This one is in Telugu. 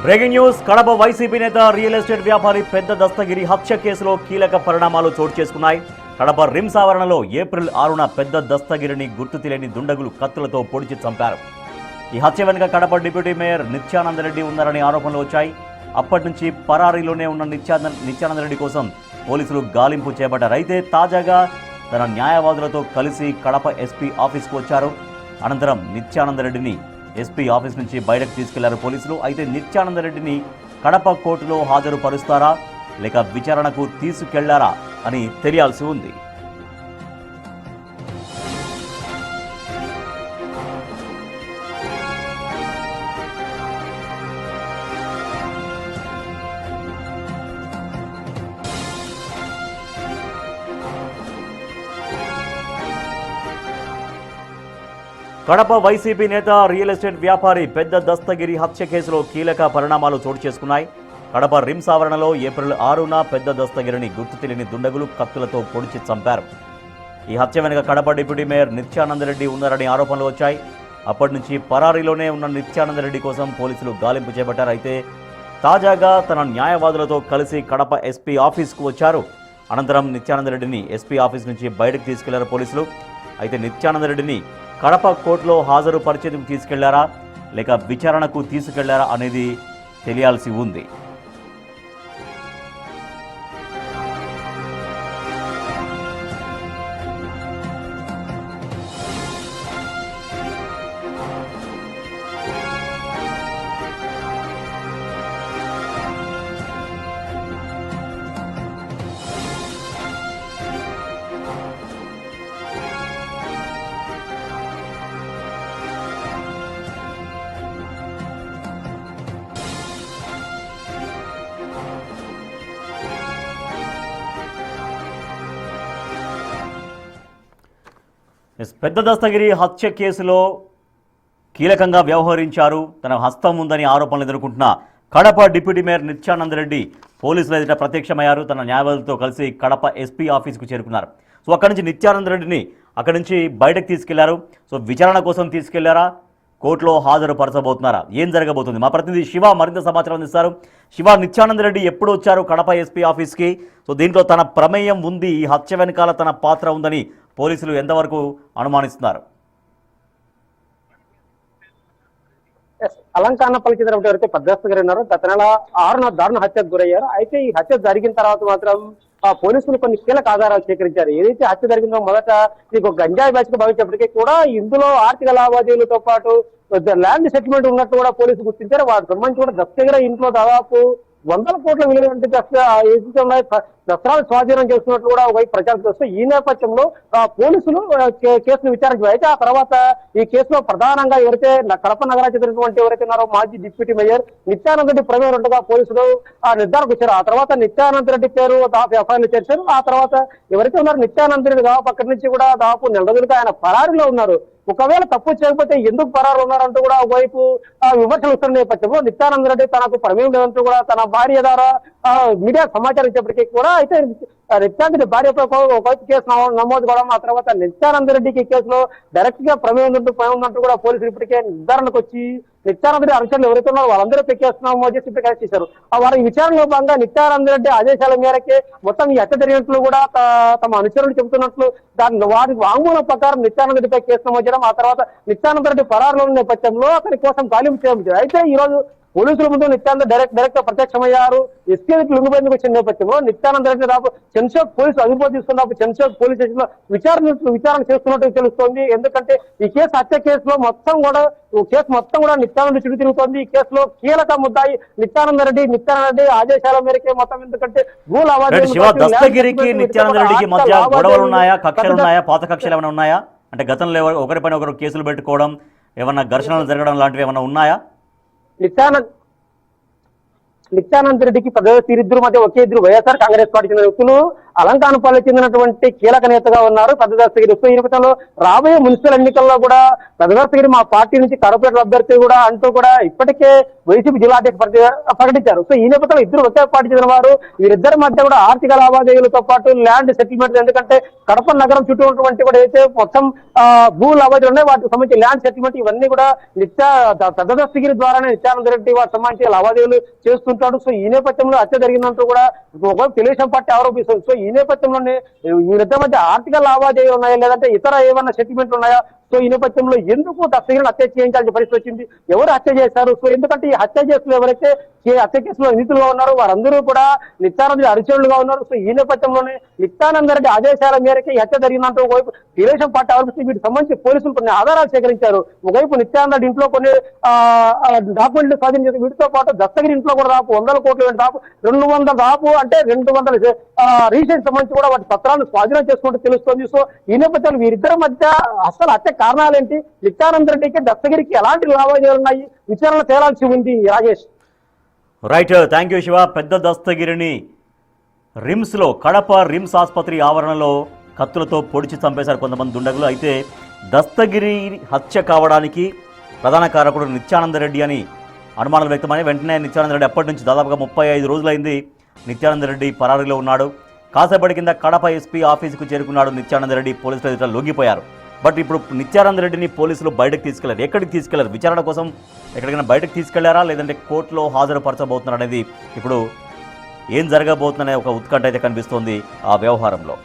Breaking news. కడప వైసీపీ నేత రియల్ ఎస్టేట్ వ్యాపారి పెద్ద దస్తగిరి హత్య కేసులో కీలక పరిణామాలు చోటు చేసుకున్నాయి. కడప రిమ్స్ ఆవరణలో ఏప్రిల్ 6న పెద్ద దస్తగిరిని గుర్తు తెలియని దుండగులు కత్తులతో పొడిచి చంపారు. ఈ హత్య వెనుక కడప డిప్యూటీ మేయర్ నిత్యానందరెడ్డి ఉన్నారని ఆరోపణలు వచ్చాయి. అప్పటి నుంచి పరారీలోనే ఉన్న నిత్యానందరెడ్డి కోసం పోలీసులు గాలింపు చేపట్టారు. అయితే తాజాగా తన న్యాయవాదులతో కలిసి కడప ఎస్పీ ఆఫీస్కు వచ్చారు. అనంతరం నిత్యానందరెడ్డిని ఎస్పీ ఆఫీస్ నుంచి బయటకు తీసుకెళ్లారు పోలీసులు. అయితే నిత్యానందరెడ్డిని కడప కోర్టులో హాజరుపరుస్తారా లేక విచారణకు తీసుకెళ్లారా అని తెలియాల్సి ఉంది. కడప వైసీపీ నేత రియల్ ఎస్టేట్ వ్యాపారి పెద్ద దస్తగిరి హత్య కేసులో కీలక పరిణామాలు చోటు చేసుకున్నాయి. కడప రిమ్స్ ఆవరణలో ఏప్రిల్ 6న పెద్ద దస్తగిరిని గుర్తు తెలియని దుండగులు కత్తులతో పొడిచి చంపారు. ఈ హత్య వెనుక కడప డిప్యూటీ మేయర్ నిత్యానందరెడ్డి ఉన్నారని ఆరోపణలు వచ్చాయి. అప్పటి నుంచి పరారీలోనే ఉన్న నిత్యానందరెడ్డి కోసం పోలీసులు గాలింపు చేపట్టారు. అయితే తాజాగా తన న్యాయవాదులతో కలిసి కడప ఎస్పీ ఆఫీస్కు వచ్చారు. అనంతరం నిత్యానందరెడ్డిని ఎస్పీ ఆఫీస్ నుంచి బయటకు తీసుకెళ్లారు పోలీసులు. అయితే నిత్యానందరెడ్డిని కడప కోర్టులో హాజరుపరిచేందుకు తీసుకెళ్లారా లేక విచారణకు తీసుకెళ్లారా అనేది తెలియాల్సి ఉంది. పెద్ద దస్తగిరి హత్య కేసులో కీలకంగా వ్యవహరించారు, తన హస్తం ఉందని ఆరోపణలు ఎదుర్కొంటున్న కడప డిప్యూటీ మేయర్ నిత్యానందరెడ్డి పోలీసుల ఎదుట ప్రత్యక్షమయ్యారు. తన న్యాయవాదులతో కలిసి కడప ఎస్పీ ఆఫీస్కు చేరుకున్నారు. సో అక్కడి నుంచి నిత్యానందరెడ్డిని అక్కడి నుంచి బయటకు తీసుకెళ్లారు. సో విచారణ కోసం తీసుకెళ్లారా, కోర్టులో హాజరుపరచబోతున్నారా, ఏం జరగబోతుంది? మా ప్రతినిధి శివ మరింత సమాచారం అందిస్తారు. శివ, నిత్యానందరెడ్డి ఎప్పుడు వచ్చారు కడప ఎస్పీ ఆఫీస్కి? సో దీంట్లో తన ప్రమేయం ఉంది, ఈ హత్య వెనకాల తన పాత్ర ఉందని పోలీసులు ఎంతవరకు అనుమానిస్తున్నారు? అలంకరణ పలికినటువంటి ఎవరైతే పెద్ద దస్తగిరి ఉన్నారో గత నెల 6న దారుణ హత్యకు గురయ్యారు. అయితే ఈ హత్య జరిగిన తర్వాత మాత్రం పోలీసులు కొన్ని కీలక ఆధారాలు సేకరించారు. ఏదైతే హత్య జరిగిందో మొదట ఇది ఒక గంజాయి బ్యాచ్ గా భావించినప్పటికీ కూడా ఇందులో ఆర్థిక లావాదేవీలతో పాటు ల్యాండ్ సెటిల్మెంట్ ఉన్నట్టు కూడా పోలీసులు గుర్తించారు. వాటికి సంబంధించి కూడా దస్తగిరి ఇంట్లో దాదాపు 100 కోట్ల విలువైన దసరాలు స్వాధీనం చేస్తున్నట్లు కూడా ఒకవైపు ప్రచారం చేస్తూ ఈ నేపథ్యంలో పోలీసులు కేసును విచారించారు. అయితే ఆ తర్వాత ఈ కేసులో ప్రధానంగా ఎవరైతే కడప నగరానికి చెందినటువంటి ఎవరైతే ఉన్నారో మాజీ డిప్యూటీ మేయర్ నిత్యానందరెడ్డి ప్రమేయం ఉండగా పోలీసులు నిర్ధారణకు వచ్చారు. ఆ తర్వాత నిత్యానందరెడ్డి పేరు ఎఫ్ఐఆర్లు చేశారు. ఆ తర్వాత ఎవరైతే ఉన్నారో నిత్యానందరెడ్డి దాదాపు అక్కడి నుంచి కూడా దాదాపు నెల రోజులుగా ఆయన పరారీలో ఉన్నారు. ఒకవేళ తప్పు చేయకపోతే ఎందుకు పరారు ఉన్నారంటూ కూడా ఒకవైపు విమర్శలు వస్తున్న నేపథ్యంలో నిత్యానందరెడ్డి తనకు ప్రమేయం లేదంటూ కూడా తన భార్య ద్వారా మీడియా సమాచారం ఇచ్చేప్పటికీ కూడా అయితే నిత్యానందరెడ్డి భార్యపై ఒకవైపు కేసు నమోదు కూడా ఆ తర్వాత నిత్యానందరెడ్డికి కేసులో డైరెక్ట్ గా ప్రమేయం ఉందంటూ కూడా పోలీసులు ఇప్పటికే నిర్ధారణకు వచ్చి నిత్యానందరెడ్డి అనుచరులు ఎవరైతే ఉన్నారో వాళ్ళందరూ కేసు నమోదు చేసి ఇప్పటికే అరెస్ట్ చేశారు. వారి విచారణలో భాగంగా నిత్యానందరెడ్డి ఆదేశాల మేరకే మొత్తం ఈ హత్య జరిగినట్లు కూడా తమ అనుచరులు చెబుతున్నట్లు వారి వాంగ్మూలం ప్రకారం నిత్యానందరెడ్డిపై కేసు నమోదు చేయడం, ఆ తర్వాత నిత్యానందరెడ్డి పరారులో ఉన్న నేపథ్యంలో అతని కోసం గాలింపు చేయడం. అయితే ఈ రోజు పోలీసుల ముందు నిత్యానంద డైరెక్ట్ గా ప్రత్యక్షమయ్యారు. ఎస్పీ లొంగిపోయేందుకు వచ్చిన నేపథ్యంలో నిత్యానందరెడ్డి చంద్రశేఖర్ పోలీసులు అదుపులో తీసుకున్నప్పుడు చంద్రశేఖర్ పోలీస్ స్టేషన్ లో విచారణ చేస్తున్నట్టు తెలుస్తోంది. ఎందుకంటే ఈ కేసు హత్య కేసులో మొత్తం కూడా నిత్యానంద చుట్టూ తిరుగుతోంది. ఈ కేసులో కీలక ముద్దాయి నిత్యానందరెడ్డి ఆదేశాల మేరకే మొత్తం, ఎందుకంటే దస్తగిరికి నిత్యానందరెడ్డికి మధ్య గొడవలు ఉన్నాయా, కక్షలు ఉన్నాయా, పాత కక్షలు ఏమైనా ఉన్నాయా? అంటే గతంలో ఒకరిపైన ఒకరు కేసులు పెట్టుకోవడం, ఏమన్నా ఘర్షణలు జరగడం లాంటివి ఏమైనా ఉన్నాయా? నిత్యానందరెడ్డికి వీరిద్దరు మధ్య ఒకే ఇద్దరు వైఎస్ఆర్ కాంగ్రెస్ పార్టీ చెందిన వ్యక్తులు అలంకానపల్లి చెందినటువంటి కీలక నేతగా ఉన్నారు పెద్ద దస్తగిరి. సో ఈ నేపథ్యంలో రాబోయే మున్సిపల్ ఎన్నికల్లో కూడా పెద్ద దస్తగిరి మా పార్టీ నుంచి కార్పొరేటర్ అభ్యర్థి కూడా అంటూ కూడా ఇప్పటికే వైసీపీ జిల్లా అధ్యక్ష ప్రకటించారు. సో ఈ నేపథ్యంలో ఇద్దరు ఒకే పార్టీ చెందిన వారు, వీరిద్దరి మధ్య కూడా ఆర్థిక లావాదేవీలతో పాటు ల్యాండ్ సెటిల్మెంట్, ఎందుకంటే కడప నగరం చుట్టూ ఉన్నటువంటి కూడా అయితే మొత్తం భూ లావాదేవీలు ఉన్నాయి, వాటికి సంబంధించి ల్యాండ్ సెటిల్మెంట్ ఇవన్నీ కూడా పెద్ద దస్తగిరి ద్వారానే నిత్యానంద రెడ్డి వాటికి సంబంధించి లావాదేవీలు చేస్తుంటాడు. సో ఈ నేపథ్యంలో హత్య జరిగిందంటూ కూడా తెలుగుదేశం పార్టీ ఆరోపిస్తుంది. సో ఈ నేపథ్యంలోనే వీరిద్దరి మధ్య ఆర్థిక లావాదేవీలు ఉన్నాయా లేదంటే ఇతర ఏమన్నా సెటిల్మెంట్లు ఉన్నాయా? సో ఈ నేపథ్యంలో ఎందుకు దస్తగిరిని హత్య చేయించాల్సిన పరిస్థితి వచ్చింది? ఎవరు హత్య చేశారు? సో ఎందుకంటే ఈ హత్య కేసులో ఎవరైతే హత్య కేసులో నిందితులుగా ఉన్నారో వారందరూ కూడా నిత్యానంద అనుచరులుగా ఉన్నారు. సో ఈ నేపథ్యంలోనే నిత్యానంద రెడ్డి ఆదేశాల మేరకు ఈ హత్య జరిగిందంటూ ఒకవైపు తెలుగుదేశం పార్టీ ఆరోపిస్తుంది. వీటికి సంబంధించి పోలీసులు కొన్ని ఆధారాలు సేకరించారు. ఒకవైపు నిత్యానంద రెడ్డి ఇంట్లో కొన్ని డాక్యుమెంట్లు స్వాధీనం, వీటితో పాటు దస్తగిరి ఇంట్లో కూడా దాపు 100 కోట్ల దాపు 200 దాపు అంటే 200 రీసెంట్ సంబంధించి కూడా వాటి పత్రాలను స్వాధీనం చేసుకుంటూ తెలుస్తోంది. సో ఈ నేపథ్యంలో వీరిద్దరి మధ్య అసలు హత్య కారణాలేంటి, నిత్యానంద రెడ్డికి దస్తగిరికి ఎలాంటి లావాదేవీలు ఉన్నాయి, విచారణ తేలాల్సి ఉంది. Rajesh. Right, thank you Shiva. పెద్ద దస్తగిరిని రిమ్స్లో, కడప రిమ్స్ ఆసుపత్రి ఆవరణలో కత్తులతో పొడిచి చంపేశారు కొంతమంది దుండగులు. అయితే దస్తగిరి హత్య కావడానికి ప్రధాన కారకుడు నిత్యానంద రెడ్డి అని అనుమానాలు వ్యక్తమని వెంటనే నిత్యానంద రెడ్డి ఎప్పటి నుంచి దాదాపుగా 35 రోజులైంది నిత్యానంద రెడ్డి పరారీలో ఉన్నాడు. కాసేపటి కింద కడప ఎస్పీ ఆఫీసుకు చేరుకున్నాడు నిత్యానంద రెడ్డి. పోలీసులు ఎదుట లొంగిపోయారు. బట్ ఇప్పుడు నిత్యానంద రెడ్డిని పోలీసులు బయటకు తీసుకెళ్లారు. ఎక్కడికి తీసుకెళ్లారు? విచారణ కోసం ఎక్కడికైనా బయటకు తీసుకెళ్లారా లేదంటే కోర్టులో హాజరుపరచబోతున్నారు అనేది ఇప్పుడు ఏం జరగబోతుందనే ఒక ఉత్కంఠ అయితే కనిపిస్తోంది ఆ వ్యవహారంలో.